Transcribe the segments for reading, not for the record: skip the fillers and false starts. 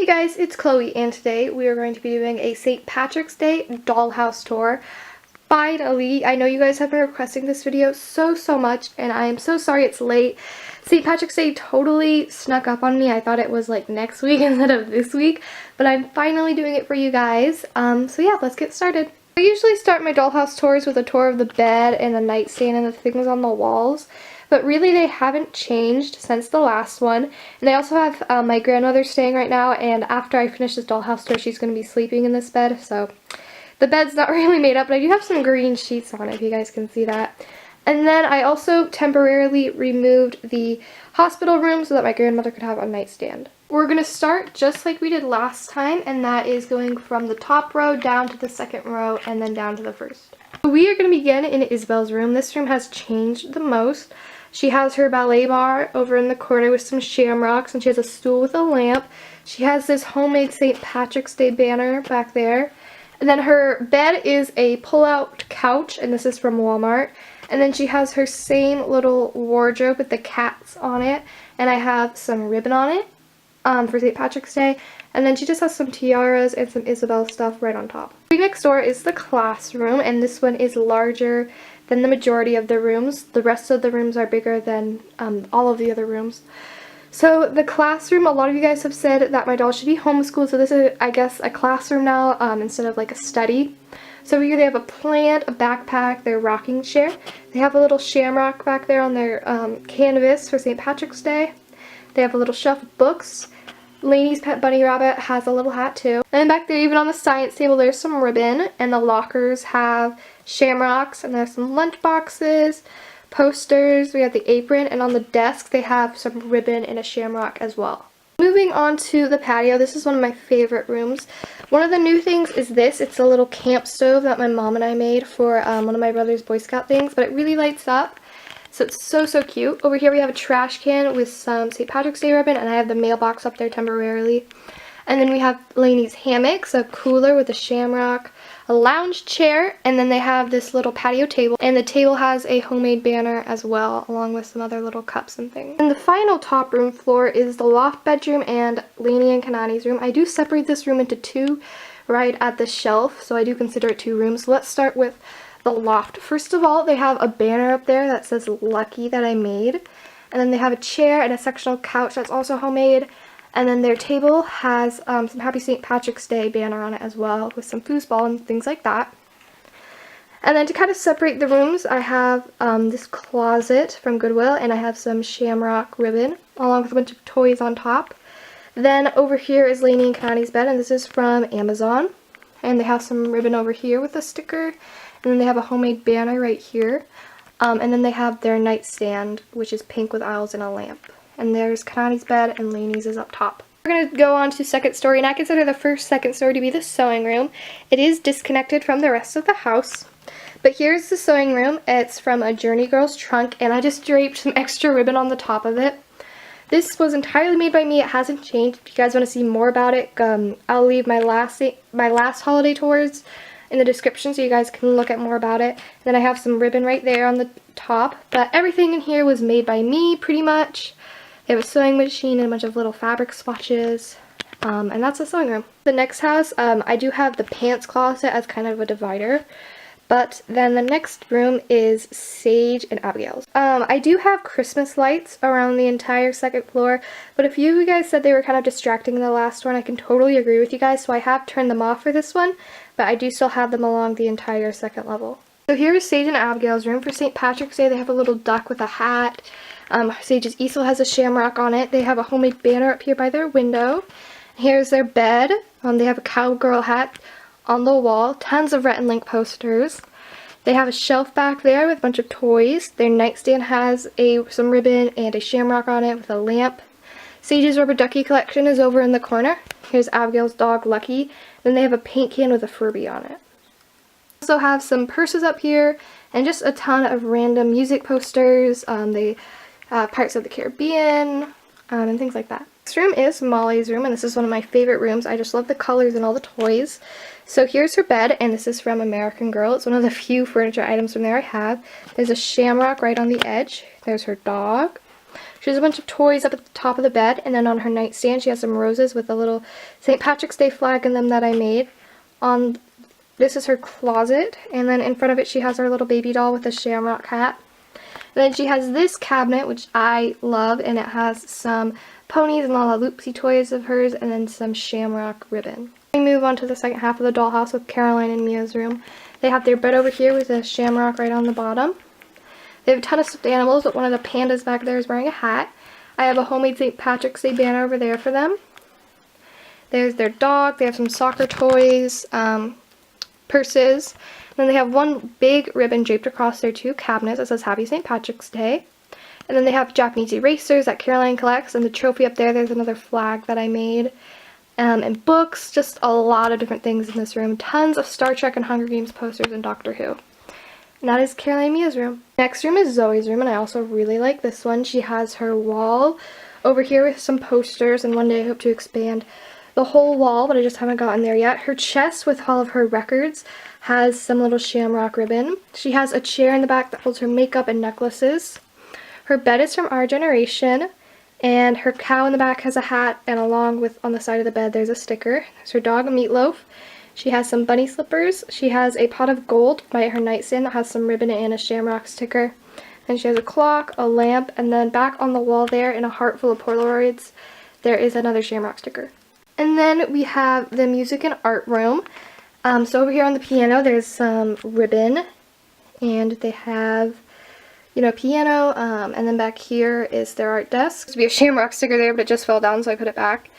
Hey guys, it's Chloe, and today we are going to be doing a St. Patrick's Day dollhouse tour. Finally, I know you guys have been requesting this video so much, and I am so sorry it's late. St. Patrick's Day totally snuck up on me. I thought it was like next week instead of this week, but I'm finally doing it for you guys. So yeah, let's get started. I usually start my dollhouse tours with a tour of the bed and the nightstand and the things on the walls. But really they haven't changed since the last one. And I also have my grandmother staying right now, and after I finish this dollhouse tour she's going to be sleeping in this bed. So the bed's not really made up, but I do have some green sheets on it if you guys can see that. And then I also temporarily removed the hospital room so that my grandmother could have a nightstand. We're going to start just like we did last time, and that is going from the top row down to the second row and then down to the first. We are going to begin in Isabel's room. This room has changed the most. She has her ballet bar over in the corner with some shamrocks, and she has a stool with a lamp. She has this homemade St. Patrick's Day banner back there. And then her bed is a pull-out couch, and this is from Walmart. And then she has her same little wardrobe with the cats on it, and I have some ribbon on it for St. Patrick's Day. And then she just has some tiaras and some Isabel stuff right on top. Next door is the classroom, and this one is larger than the majority of the rooms. The rest of the rooms are bigger than all of the other rooms. So the classroom, a lot of you guys have said that my doll should be homeschooled, so this is, I guess, a classroom now instead of like a study. So here they have a plant, a backpack, their rocking chair. They have a little shamrock back there on their canvas for St. Patrick's Day. They have a little shelf of books. Lainey's pet bunny rabbit has a little hat too. And back there, even on the science table, there's some ribbon, and the lockers have shamrocks, and there's some lunch boxes, posters, we have the apron, and on the desk they have some ribbon and a shamrock as well. Moving on to the patio, this is one of my favorite rooms. One of the new things is this. It's a little camp stove that my mom and I made for one of my brother's Boy Scout things, but it really lights up. So it's so cute. Over here we have a trash can with some St. Patrick's Day ribbon, and I have the mailbox up there temporarily. And then we have Lainey's hammocks, a cooler with a shamrock, a lounge chair, and then they have this little patio table. And the table has a homemade banner as well, along with some other little cups and things. And the final top room floor is the loft bedroom and Lainey and Kanani's room. I do separate this room into two right at the shelf, so I do consider it two rooms. So let's start with the loft. First of all, they have a banner up there that says Lucky that I made. And then they have a chair and a sectional couch that's also homemade. And then their table has some Happy St. Patrick's Day banner on it as well, with some foosball and things like that. And then to kind of separate the rooms, I have this closet from Goodwill, and I have some shamrock ribbon, along with a bunch of toys on top. Then over here is Lainey and Kanani's bed, and this is from Amazon. And they have some ribbon over here with a sticker. And then they have a homemade banner right here. And then they have their nightstand, which is pink with aisles and a lamp. And there's Kanani's bed, and Lainey's is up top. We're going to go on to second story, and I consider the second story to be the sewing room. It is disconnected from the rest of the house. But here's the sewing room. It's from a Journey Girl's trunk, and I just draped some extra ribbon on the top of it. This was entirely made by me. It hasn't changed. If you guys want to see more about it, I'll leave my last holiday tours in the description so you guys can look at more about it. And then I have some ribbon right there on the top, but everything in here was made by me pretty much. They have a sewing machine and a bunch of little fabric swatches, and that's the sewing room. The next house, I do have the pants closet as kind of a divider, but then the next room is Sage and Abigail's. I do have Christmas lights around the entire second floor, but a few of you guys said they were kind of distracting in the last one. I can totally agree with you guys, so I have turned them off for this one, but I do still have them along the entire second level. So here's Sage and Abigail's room. For St. Patrick's Day, they have a little duck with a hat. Sage's easel has a shamrock on it. They have a homemade banner up here by their window. Here's their bed. They have a cowgirl hat on the wall. Tons of Rhett and Link posters. They have a shelf back there with a bunch of toys. Their nightstand has some ribbon and a shamrock on it with a lamp. Sage's rubber ducky collection is over in the corner. Here's Abigail's dog, Lucky. Then they have a paint can with a Furby on it. Also have some purses up here and just a ton of random music posters. They Pirates of the Caribbean and things like that. This room is Molly's room, and this is one of my favorite rooms. I just love the colors and all the toys. So here's her bed, and this is from American Girl. It's one of the few furniture items from there I have. There's a shamrock right on the edge. There's her dog. She has a bunch of toys up at the top of the bed, and then on her nightstand she has some roses with a little St. Patrick's Day flag in them that I made. This is her closet, and then in front of it she has her little baby doll with a shamrock hat. And then she has this cabinet, which I love, and it has some ponies and La Loopsy toys of hers, and then some shamrock ribbon. We move on to the second half of the dollhouse with Caroline and Mia's room. They have their bed over here with a shamrock right on the bottom. They have a ton of stuffed animals, but one of the pandas back there is wearing a hat. I have a homemade St. Patrick's Day banner over there for them. There's their dog. They have some soccer toys, purses. Then they have one big ribbon draped across their two cabinets that says Happy St. Patrick's Day. And then they have Japanese erasers that Caroline collects, and the trophy up there's another flag that I made. And books, just a lot of different things in this room. Tons of Star Trek and Hunger Games posters and Doctor Who. And that is Caroline and Mia's room. Next room is Zoe's room, and I also really like this one. She has her wall over here with some posters, and one day I hope to expand the whole wall, but I just haven't gotten there yet. Her chest with all of her records has some little shamrock ribbon. She has a chair in the back that holds her makeup and necklaces. Her bed is from Our Generation, and her cow in the back has a hat, and along with on the side of the bed there's a sticker. There's her dog, Meatloaf. She has some bunny slippers. She has a pot of gold by her nightstand that has some ribbon and a shamrock sticker. Then she has a clock, a lamp, and then back on the wall there in a heart full of Polaroids there is another shamrock sticker. And then we have the music and art room. So over here on the piano there's some ribbon, and they have, you know, piano, and then back here is their art desk. There's be a shamrock sticker there, but it just fell down, so I put it back.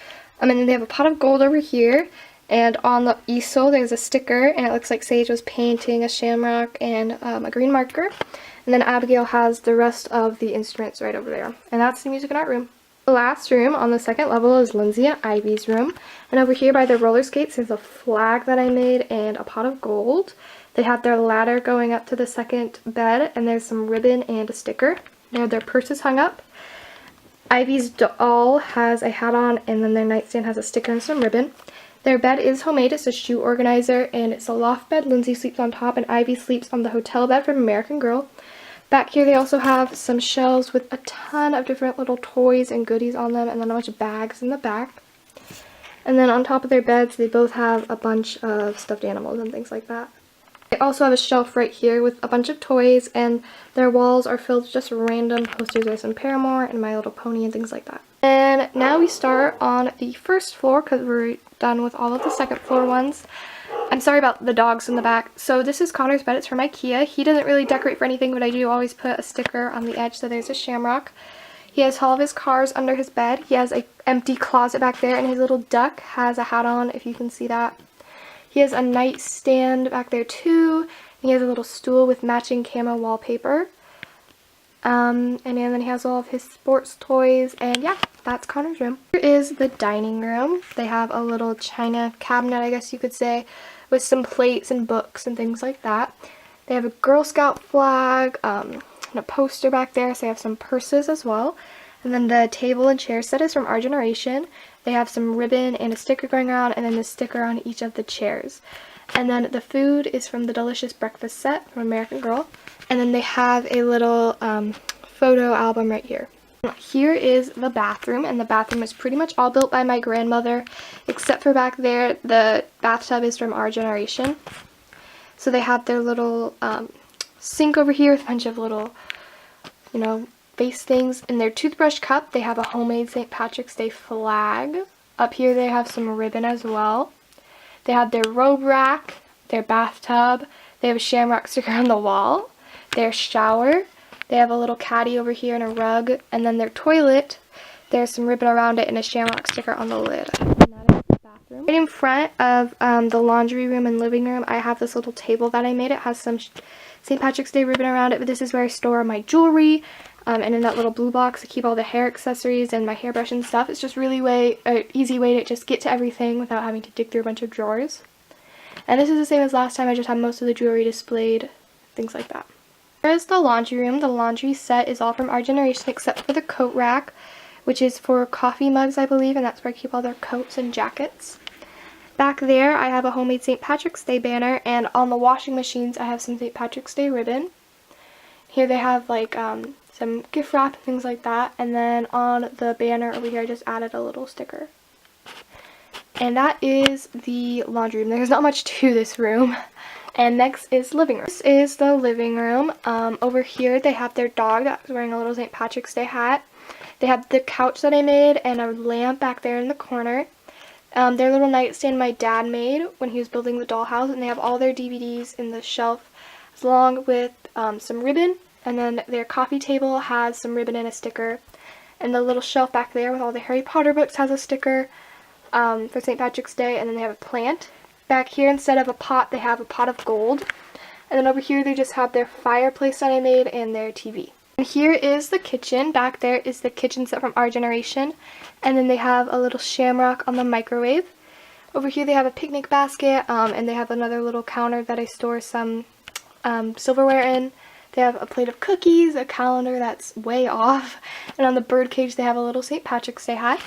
And then they have a pot of gold over here, and on the easel there's a sticker, and it looks like Sage was painting a shamrock and a green marker. And then Abigail has the rest of the instruments right over there. And that's the music and art room. The last room on the second level is Lindsay and Ivy's room. And over here by the roller skates there's a flag that I made and a pot of gold. They have their ladder going up to the second bed, and there's some ribbon and a sticker. They have their purses hung up. Ivy's doll has a hat on, and then their nightstand has a sticker and some ribbon. Their bed is homemade. It's a shoe organizer, and it's a loft bed. Lindsay sleeps on top, and Ivy sleeps on the hotel bed from American Girl. Back here they also have some shelves with a ton of different little toys and goodies on them, and then a bunch of bags in the back. And then on top of their beds they both have a bunch of stuffed animals and things like that. They also have a shelf right here with a bunch of toys, and their walls are filled with just random posters. There's some Paramore and My Little Pony and things like that. And now we start on the first floor because we're done with all of the second floor ones. I'm sorry about the dogs in the back. So this is Connor's bed. It's from IKEA. He doesn't really decorate for anything, but I do always put a sticker on the edge, so there's a shamrock. He has all of his cars under his bed. He has an empty closet back there, and his little duck has a hat on, if you can see that. He has a nightstand back there too, and he has a little stool with matching camo wallpaper. And then he has all of his sports toys, and yeah, that's Connor's room. Here is the dining room. They have a little china cabinet, I guess you could say, with some plates and books and things like that. They have a Girl Scout flag, and a poster back there, so they have some purses as well. And then the table and chair set is from Our Generation. They have some ribbon and a sticker going around, and then the sticker on each of the chairs. And then the food is from the Delicious Breakfast set from American Girl. And then they have a little photo album right here. Here is the bathroom, and the bathroom is pretty much all built by my grandmother, except for back there, the bathtub is from Our Generation. So they have their little sink over here with a bunch of little, you know, face things. In their toothbrush cup, they have a homemade St. Patrick's Day flag. Up here they have some ribbon as well. They have their robe rack, their bathtub, they have a shamrock sticker on the wall, their shower, they have a little caddy over here and a rug, and then their toilet, there's some ribbon around it and a shamrock sticker on the lid. And that is the bathroom. Right in front of the laundry room and living room, I have this little table that I made. It has some St. Patrick's Day ribbon around it, but this is where I store my jewelry, and in that little blue box I keep all the hair accessories and my hairbrush and stuff. It's just really easy way to just get to everything without having to dig through a bunch of drawers. And this is the same as last time. I just have most of the jewelry displayed, things like that. Here's the laundry room. The laundry set is all from Our Generation except for the coat rack, which is for coffee mugs, I believe, and that's where I keep all their coats and jackets. Back there I have a homemade St. Patrick's Day banner, and on the washing machines I have some St. Patrick's Day ribbon. Here they have like some gift wrap and things like that. And then on the banner over here, I just added a little sticker. And that is the laundry room. There's not much to this room. And next is living room. This is the living room. Over here they have their dog that's wearing a little St. Patrick's Day hat. They have the couch that I made and a lamp back there in the corner. Their little nightstand my dad made when he was building the dollhouse, and they have all their DVDs in the shelf along with some ribbon. And then their coffee table has some ribbon and a sticker. And the little shelf back there with all the Harry Potter books has a sticker for St. Patrick's Day. And then they have a plant. Back here, instead of a pot, they have a pot of gold. And then over here they just have their fireplace that I made and their TV. And here is the kitchen. Back there is the kitchen set from our generation. And then they have a little shamrock on the microwave. Over here they have a picnic basket, and they have another little counter that I store some silverware in. They have a plate of cookies, a calendar that's way off, and on the bird cage they have a little St. Patrick's Day hat.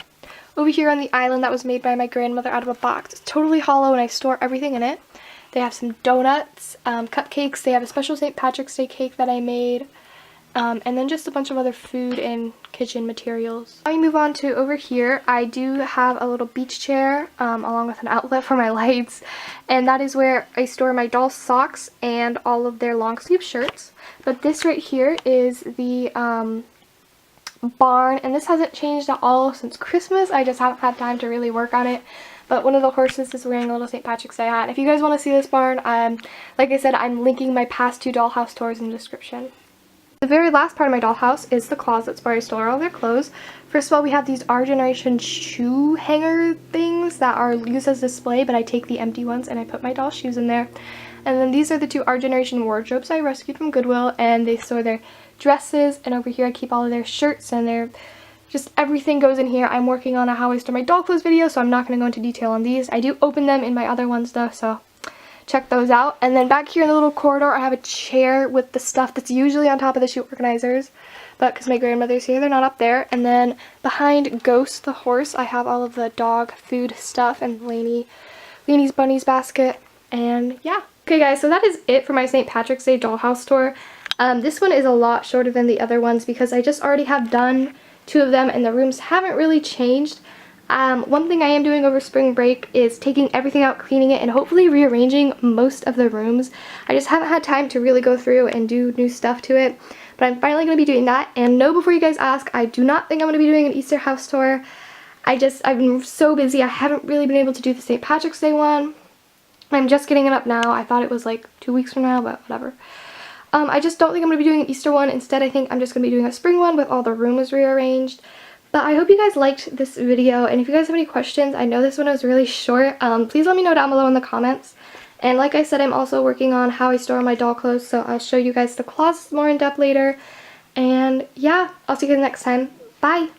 Over here on the island that was made by my grandmother out of a box. It's totally hollow and I store everything in it. They have some donuts, cupcakes. They have a special St. Patrick's Day cake that I made. And then just a bunch of other food and kitchen materials. Now we move on to over here. I do have a little beach chair along with an outlet for my lights. And that is where I store my doll socks and all of their long sleeve shirts. But this right here is the barn, and this hasn't changed at all since Christmas. I just haven't had time to really work on it. But one of the horses is wearing a little St. Patrick's Day hat. If you guys want to see this barn, like I said, I'm linking my past 2 dollhouse tours in the description. The very last part of my dollhouse is the closets where I store all their clothes. First of all, we have these Our Generation shoe hanger things that are used as display, but I take the empty ones and I put my doll shoes in there. And then these are the 2 Our Generation wardrobes I rescued from Goodwill, and they store their dresses, and over here I keep all of their shirts, and their just everything goes in here. I'm working on a how I store my doll clothes video, so I'm not going to go into detail on these. I do open them in my other ones though, so check those out. And then back here in the little corridor I have a chair with the stuff that's usually on top of the shoe organizers, but because my grandmother's here they're not up there. And then behind Ghost the horse I have all of the dog food stuff and Lainey's bunnies basket, and yeah. Okay guys, so that is it for my St. Patrick's Day dollhouse tour. This one is a lot shorter than the other ones because I just already have done 2 of them and the rooms haven't really changed. One thing I am doing over spring break is taking everything out, cleaning it, and hopefully rearranging most of the rooms. I just haven't had time to really go through and do new stuff to it, but I'm finally going to be doing that. And no, before you guys ask, I do not think I'm going to be doing an Easter house tour. I've been so busy, I haven't really been able to do the St. Patrick's Day one. I'm just getting it up now. I thought it was like 2 weeks from now, but whatever. I just don't think I'm going to be doing an Easter one. Instead, I think I'm just going to be doing a spring one with all the rooms rearranged. But I hope you guys liked this video, and if you guys have any questions, I know this one was really short, please let me know down below in the comments. And like I said, I'm also working on how I store my doll clothes, so I'll show you guys the closets more in depth later. And yeah, I'll see you guys next time. Bye!